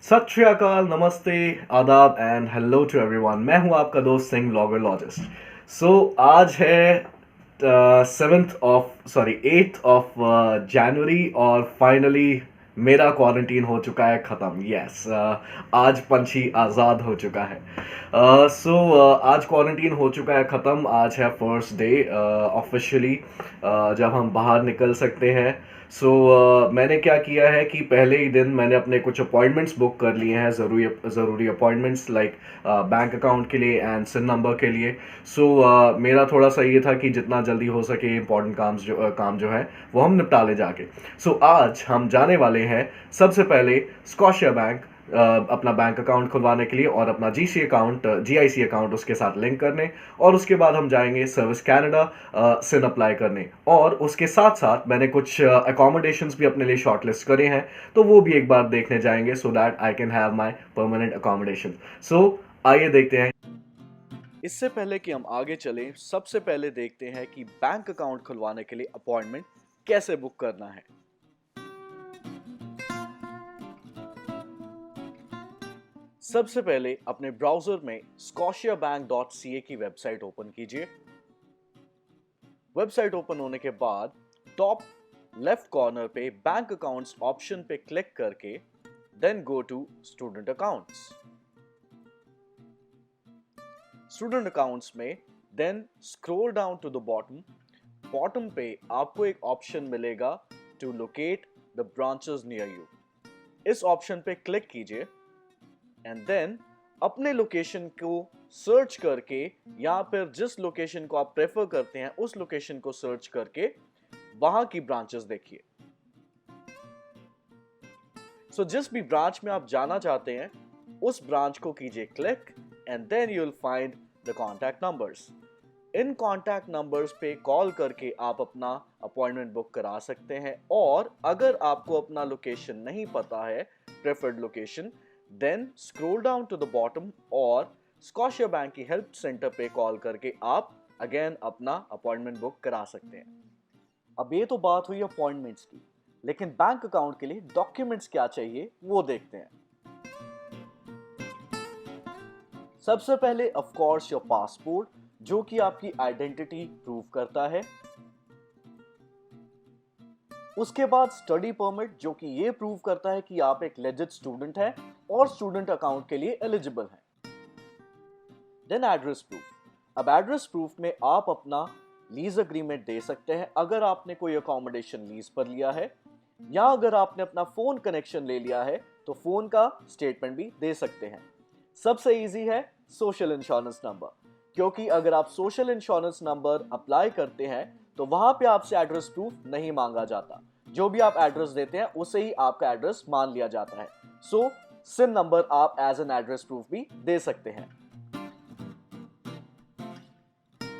सत श्री अकाल, नमस्ते, आदाब एंड हेलो टू एवरीवन। मैं हूं आपका दोस्त सिंह व्लॉगरलॉजिस्ट। आज है 8th ऑफ जनवरी और फाइनली मेरा क्वारंटीन हो चुका है ख़त्म। यस, आज पंछी आज़ाद हो चुका है। आज क्वारंटीन हो चुका है ख़त्म। आज है फर्स्ट डे ऑफिशियली जब हम बाहर निकल सकते हैं। मैंने क्या किया है कि पहले ही दिन मैंने अपने कुछ अपॉइंटमेंट्स बुक कर लिए हैं, ज़रूरी अपॉइंटमेंट्स लाइक बैंक अकाउंट के लिए एंड सिन नंबर के लिए। मेरा थोड़ा सा ये था कि जितना जल्दी हो सके इंपॉर्टेंट काम जो है वो हम निपटा ले जाके। आज हम जाने वाले हैं सबसे पहले स्कॉशिया बैंक अपना बैंक अकाउंट खुलवाने के लिए और अपना जीआईसी अकाउंट उसके साथ लिंक करने। और उसके बाद हम जाएंगे सर्विस कैनेडा सिन अप्लाई करने। और उसके साथ साथ मैंने कुछ अकोमोडेशंस भी अपने लिए शॉर्टलिस्ट करे हैं, तो वो भी एक बार देखने जाएंगे so that I can have my permanent accommodation. आइए देखते हैं। इससे पहले कि हम आगे चलें, सबसे पहले देखते हैं कि बैंक अकाउंट खुलवाने के लिए अपॉइंटमेंट कैसे बुक करना है। सबसे पहले अपने ब्राउजर में scotiabank.ca की वेबसाइट ओपन कीजिए। वेबसाइट ओपन होने के बाद टॉप लेफ्ट कॉर्नर पे बैंक अकाउंट्स ऑप्शन पे क्लिक करके then go to student accounts. Student accounts में then scroll down to the bottom पे आपको एक ऑप्शन मिलेगा to locate the branches near you. इस ऑप्शन पे क्लिक कीजिए एंड देन अपने लोकेशन को सर्च करके या फिर जिस लोकेशन को आप प्रेफर करते हैं उस लोकेशन को सर्च करके वहां की ब्रांचेस देखिए। जिस भी ब्रांच में आप जाना चाहते हैं उस ब्रांच को कीजिए click and then you will find the contact numbers. इन कॉन्टैक्ट नंबर्स पे कॉल करके आप अपना अपॉइंटमेंट बुक करा सकते हैं। और अगर आपको अपना लोकेशन नहीं पता है, preferred location, then scroll down to the bottom और स्कॉशिया बैंक की हेल्प सेंटर पे कॉल करके आप अगेन अपना अपॉइंटमेंट बुक करा सकते हैं। अब ये तो बात हुई अपॉइंटमेंट्स की, लेकिन बैंक अकाउंट के लिए डॉक्यूमेंट्स क्या चाहिए वो देखते हैं। सबसे पहले ऑफ कोर्स योर पासपोर्ट, जो कि आपकी आइडेंटिटी प्रूव करता है। उसके बाद स्टडी परमिट, जो कि ये प्रूव करता है कि आप एक लेजिट स्टूडेंट हैं और स्टूडेंट अकाउंट के लिए एलिजिबल हैं। Then address proof. अब एड्रेस प्रूफ में आप अपना लीज अग्रीमेंट दे सकते हैं अगर आपने कोई अकोमोडेशन लीज पर लिया है, या अगर आपने अपना फोन कनेक्शन ले लिया है तो फोन का स्टेटमेंट भी दे सकते हैं। सबसे इजी है सोशल इंश्योरेंस नंबर, क्योंकि अगर आप सोशल इंश्योरेंस नंबर अप्लाई करते हैं तो वहां पे आपसे एड्रेस प्रूफ नहीं मांगा जाता। जो भी आप एड्रेस देते हैं उसे ही आपका एड्रेस मान लिया जाता है। सिन नंबर आप एज एन एड्रेस प्रूफ भी दे सकते हैं।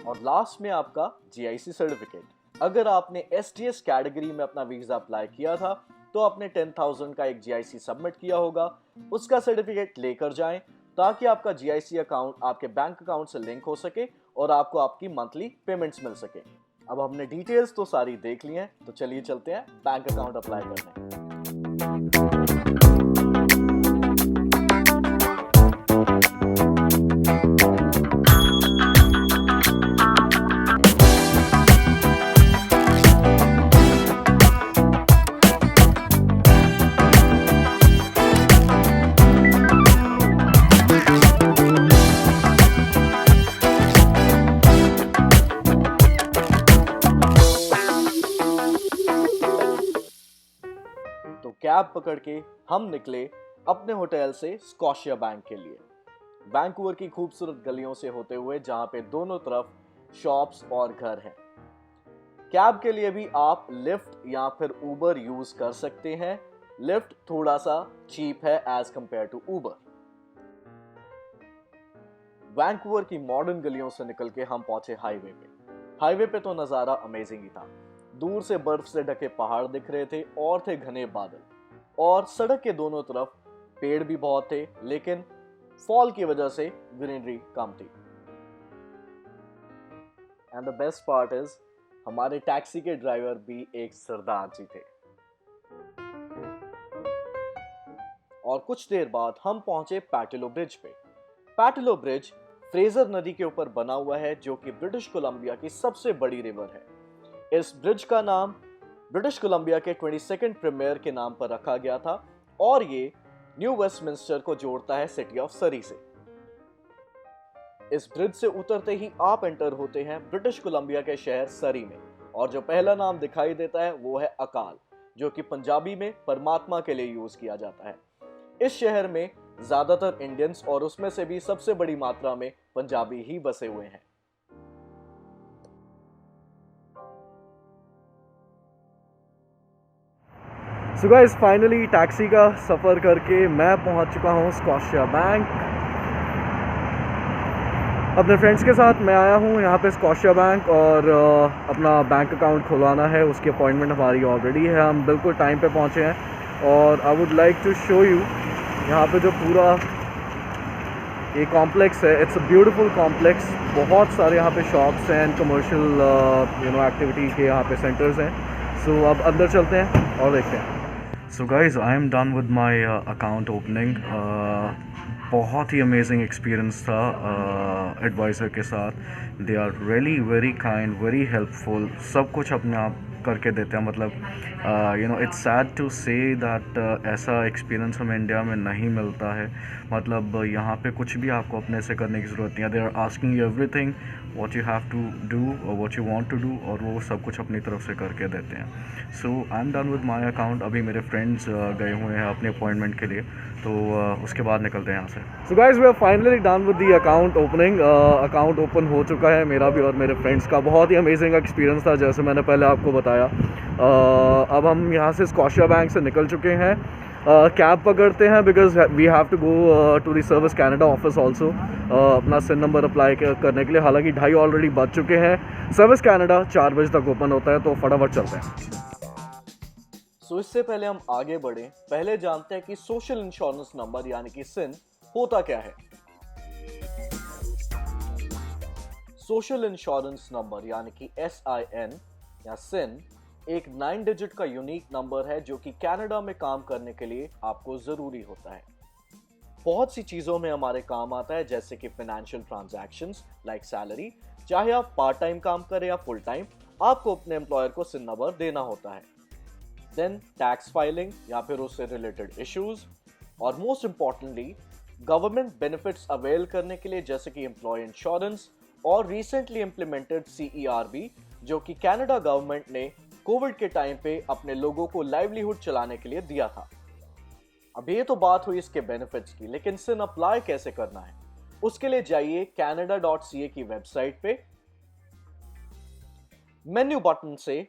और लास्ट में आपका जीआईसी सर्टिफिकेट। अगर आपने एसटीएस कैटेगरी में अपना वीजा अप्लाई किया था तो आपने 10,000 का एक जीआईसी सबमिट किया होगा, उसका सर्टिफिकेट लेकर जाएं ताकि आपका जीआईसी अकाउंट आपके बैंक अकाउंट से लिंक हो सके और आपको आपकी मंथली पेमेंट्स मिल सके। अब हमने डिटेल्स तो सारी देख ली हैं, तो चलिए चलते हैं बैंक अकाउंट अप्लाई करने। तो कैब पकड़ के हम निकले अपने होटल से स्कॉशिया बैंक के लिए, वैंकूवर की खूबसूरत गलियों से होते हुए जहां पे दोनों तरफ शॉप्स और घर हैं। कैब के लिए भी आप लिफ्ट या फिर उबर यूज कर सकते हैं। लिफ्ट थोड़ा सा चीप है as compare to Uber. Vancouver की मॉडर्न गलियों से निकल के हम पहुंचे हाईवे पे। हाईवे पे तो नजारा अमेजिंग ही था। दूर से बर्फ से ढके पहाड़ दिख रहे थे और थे घने बादल, और सड़क के दोनों तरफ पेड़ भी बहुत थे, लेकिन फॉल की वजह से ग्रीनरी कम थी। And the best part is हमारे टैक्सी के ड्राइवर भी एक सरदार जी थे। और कुछ देर बाद हम पहुंचे पैटिलो ब्रिज पे। पैटिलो ब्रिज फ्रेजर नदी के ऊपर बना हुआ है, जो कि ब्रिटिश कोलंबिया की सबसे बड़ी रिवर है। इस ब्रिज का नाम ब्रिटिश कोलंबिया के 22nd प्रीमियर के नाम पर रखा गया था और ये न्यू वेस्टमिंस्टर को जोड़ता है सिटी ऑफ सरी से। इस ब्रिज से उतरते ही आप एंटर होते हैं ब्रिटिश कोलंबिया के शहर सरी में, और जो पहला नाम दिखाई देता है वो है अकाल, जो कि पंजाबी में परमात्मा के लिए यूज किया जाता है। इस शहर में ज्यादातर इंडियंस और उसमें से भी सबसे बड़ी मात्रा में पंजाबी ही बसे हुए हैं। सो गाइस फाइनली टैक्सी का सफ़र करके मैं पहुंच चुका हूं स्कॉशिया बैंक। अपने फ्रेंड्स के साथ मैं आया हूं यहां पे स्कॉशिया बैंक, और अपना बैंक अकाउंट खुलवाना है। उसकी अपॉइंटमेंट हमारी ऑलरेडी है, हम बिल्कुल टाइम पे पहुंचे हैं। और I would like to show you यहाँ पे जो पूरा ये कॉम्प्लेक्स है। It's a beautiful complex. बहुत सारे यहाँ पे शॉप्स हैं एंड कमर्शियल एक्टिविटी के यहाँ पे सेंटर्स हैं। सो अब अंदर चलते हैं और देखते हैं। So guys I am done with my account opening. बहुत ही अमेजिंग एक्सपीरियंस था एडवाइज़र के साथ। They are really very kind, very helpful. सब कुछ अपने आप करके देते हैं। मतलब it's sad to say that ऐसा एक्सपीरियंस हमें इंडिया में नहीं मिलता है। मतलब यहाँ पे कुछ भी आपको अपने से करने की ज़रूरत नहीं है। They are asking you everything what you have to do और what you want to do, और वो सब कुछ अपनी तरफ से करके देते हैं। So I am done with my account. अभी मेरे फ्रेंड्स गए हुए हैं अपने अपॉइंटमेंट के लिए, तो उसके बाद निकलते हैं यहाँ से। So guys we are finally done with the account opening. Account open हो चुका है मेरा भी और मेरे फ्रेंड्स का। बहुत ही अमेजिंग एक्सपीरियंस था, जैसे मैंने पहले आपको बताया। अब हम यहाँ से स्कॉशिया बैंक से निकल चुके हैं। कैब पकड़ते हैं because we have to go to the service Canada office also, अपना सिन नंबर अप्लाई करने के लिए। हालांकि 2:30 ऑलरेडी बज चुके हैं। सर्विस कैनेडा 4 बजे तक ओपन होता है, तो फटाफट चलते हैं। सो इससे पहले हम आगे बढ़ें, पहले जानते हैं कि सोशल इंश्योरेंस नंबर यानी कि सिन होता क्या है। सोशल इंश्योरेंस नंबर यानी कि SIN या सिन एक 9 डिजिट का यूनिक नंबर है, जो कि कनाडा में काम करने के लिए आपको जरूरी होता है। बहुत सी चीजों में हमारे काम आता है, जैसे कि फाइनेंशियल ट्रांजैक्शंस लाइक सैलरी। चाहे आप पार्ट टाइम काम करें या फुल टाइम, आपको अपने एम्प्लॉयर को सिन नंबर देना होता है। देन टैक्स फाइलिंग या फिर उससे रिलेटेड इश्यूज, और most importantly government benefits avail करने के लिए, जैसे कि एम्प्लॉय इंश्योरेंस और रिसेंटली इंप्लीमेंटेड CERB, जो कि कनाडा गवर्नमेंट ने कोविड के टाइम पे अपने लोगों को लाइवलीहुड चलाने के लिए दिया था। अब ये तो बात हुई इसके बेनिफिट्स की, लेकिन सिन अप्लाई कैसे करना है? उसके लिए जाइए canada.ca की वेबसाइट पे, मेन्यू बटन से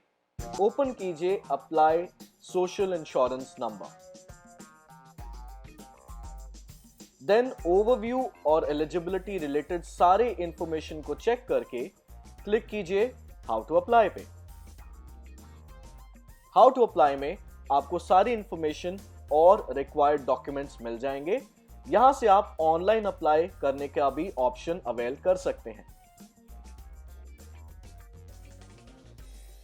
ओपन कीजिए apply social insurance number. Then overview और एलिजिबिलिटी रिलेटेड सारे इंफॉर्मेशन को चेक करके क्लिक कीजिए हाउ टू अप्लाई पे। हाउ टू अप्लाई में आपको सारी इंफॉर्मेशन और रिक्वायर्ड डॉक्यूमेंट्स मिल जाएंगे। यहां से आप ऑनलाइन अप्लाई करने का भी ऑप्शन अवेल कर सकते हैं।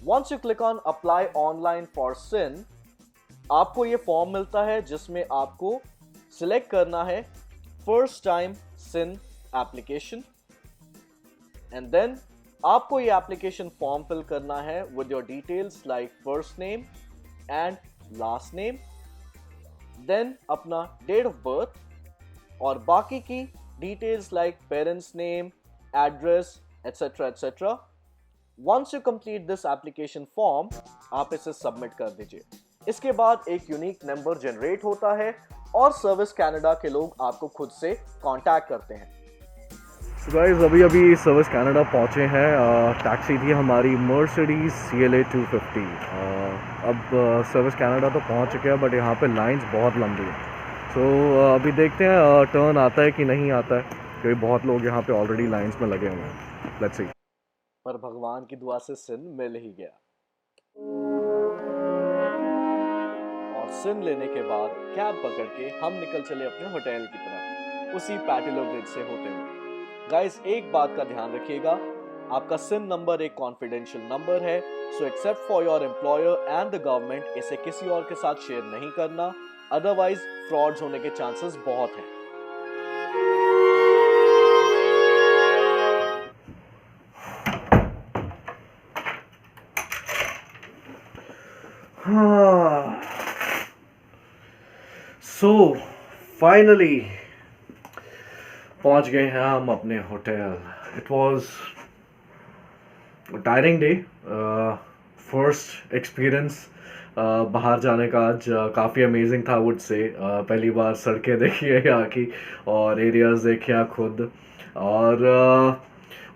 Once you click on apply online for SIN, आपको ये फॉर्म मिलता है जिसमें आपको सिलेक्ट करना है first time SIN application, and then आपको ये एप्लीकेशन फॉर्म फिल करना है with your details like first name and last name, then अपना डेट ऑफ बर्थ और बाकी की details like parents name, address etcetera etcetera. Once you complete this application form, आप इसे सबमिट कर दीजिए। इसके बाद एक यूनिक नंबर जनरेट होता है और सर्विस कनाडा के लोग आपको खुद से कांटेक्ट करते हैं। गाइस अभी सर्विस कनाडा पहुंचे हैं। टैक्सी थी हमारी मर्सिडीज CLA 250। अब सर्विस कनाडा तो पहुंच चुके हैं, बट यहाँ पे लाइंस बहुत लंबी है। सो अभी देखते हैं टर्न आता है कि नहीं आता है, क्योंकि बहुत लोग यहाँ पे ऑलरेडी लाइंस में लगे हुए हैं। Let's see. पर भगवान की दुआ से सिन मिल ही गया, और सिन लेने के बाद कैब पकड़ के हम निकल चले अपने होटल की तरफ, उसी पैटिलो ब्रिज से होते हुए। गाइस एक बात का ध्यान रखिएगा, आपका सिन नंबर एक कॉन्फिडेंशियल नंबर है, so except for your employer and the government इसे किसी और के साथ शेयर नहीं करना, अदरवाइज फ्रॉड्स होने के चांसेस बहुत हैं। सो फाइनली पहुंच गए हैं हम अपने hotel. It was tiring day, first experience बाहर जाने का आज काफ़ी अमेजिंग था वुड से। पहली बार सड़कें देखी है यहाँ की और एरियाज देखे हैं खुद, और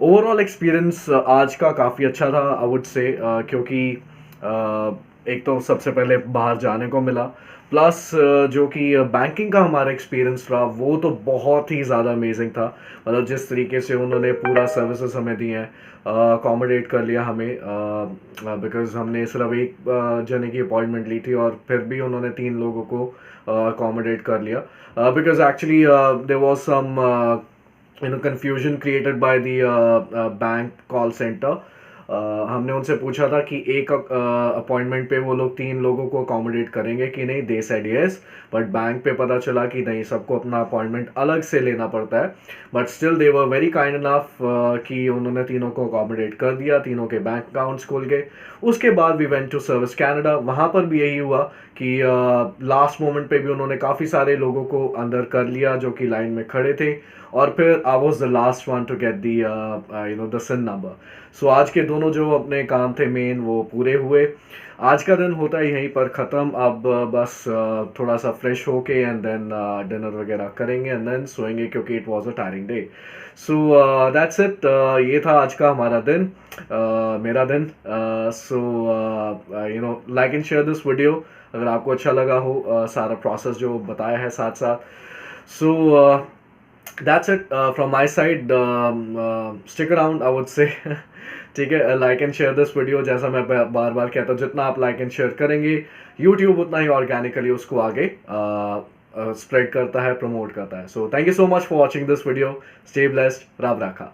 ओवरऑल एक्सपीरियंस आज का काफ़ी अच्छा था आई वुड से, क्योंकि एक तो सबसे पहले बाहर जाने को मिला, प्लस जो कि बैंकिंग का हमारा एक्सपीरियंस रहा वो तो बहुत ही ज़्यादा अमेजिंग था। मतलब जिस तरीके से उन्होंने पूरा सर्विसेज हमें दिए हैं, अकोमोडेट कर लिया हमें, बिकॉज हमने सिर्फ एक जने की अपॉइंटमेंट ली थी और फिर भी उन्होंने 3 लोगों को अकोमोडेट कर लिया, because actually there was some confusion created by the bank call centre. हमने उनसे पूछा था कि एक अपॉइंटमेंट पे वो लोग 3 लोगों को अकोमोडेट करेंगे कि नहीं। They said yes, but bank पे पता चला कि नहीं, सबको अपना अपॉइंटमेंट अलग से लेना पड़ता है। But still they were very kind enough कि उन्होंने तीनों को अकोमोडेट कर दिया, तीनों के बैंक अकाउंट्स खुल गए। उसके बाद we went to service Canada. वहाँ पर भी यही हुआ कि लास्ट मोमेंट पे भी उन्होंने काफ़ी सारे लोगों को अंदर कर लिया जो कि लाइन में खड़े थे, और फिर I was the last one to get the the SIN number. So आज के दोनों जो अपने काम थे मेन वो पूरे हुए। आज का दिन होता है यहीं पर ख़त्म। अब बस थोड़ा सा फ्रेश होके एंड देन डिनर वगैरह करेंगे एंड देन सोएंगे, क्योंकि it was a tiring day. So that's it. ये था आज का हमारा दिन, मेरा दिन। So like and share this video अगर आपको अच्छा लगा हो, सारा प्रोसेस जो बताया है साथ साथ। सो that's it from my side. Stick around, I would say. ठीक है, like and share this video. जैसा मैं बार बार कहता हूँ, जितना आप लाइक एंड शेयर करेंगे यूट्यूब उतना ही ऑर्गेनिकली उसको आगे स्प्रेड करता है, प्रमोट करता है। So thank you so much for watching this video. Stay blessed, राब राखा।